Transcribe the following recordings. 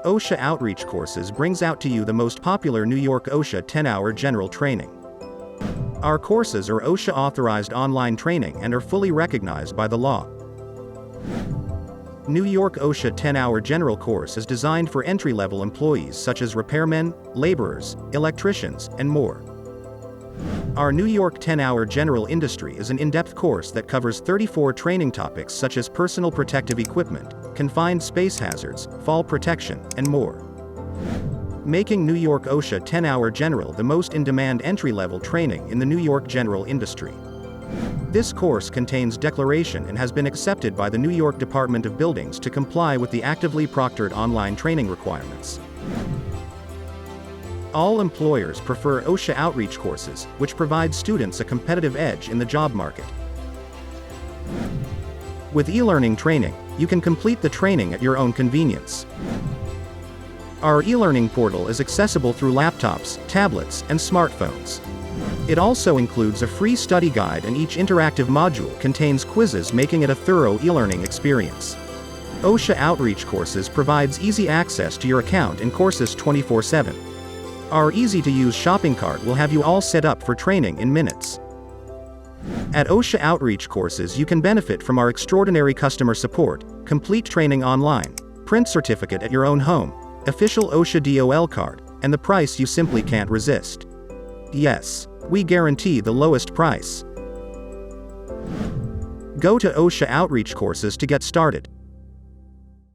OSHA Outreach Courses brings out to you the most popular New York OSHA 10-hour general training. Our courses are OSHA-authorized online training and are fully recognized by the law. New York OSHA 10-hour general course is designed for entry-level employees such as repairmen, laborers, electricians, and more. Our New York 10-hour general industry is an in-depth course that covers 34 training topics such as personal protective equipment, confined space hazards, fall protection, and more, making New York OSHA 10-hour general the most in-demand entry-level training in the New York general industry. This course contains declaration and has been accepted by the New York Department of Buildings to comply with the actively proctored online training requirements. All employers prefer OSHA outreach courses, which provide students a competitive edge in the job market. With e-learning training, you can complete the training at your own convenience. Our e-learning portal is accessible through laptops, tablets, and smartphones. It also includes a free study guide, and each interactive module contains quizzes, making it a thorough e-learning experience. OSHA Outreach Courses provides easy access to your account and courses 24/7. Our easy-to-use shopping cart will have you all set up for training in minutes. At OSHA Outreach Courses, you can benefit from our extraordinary customer support, complete training online, print certificate at your own home, official OSHA DOL card, and the price you simply can't resist. Yes, we guarantee the lowest price. Go to OSHA Outreach Courses to get started.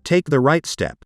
Take the right step.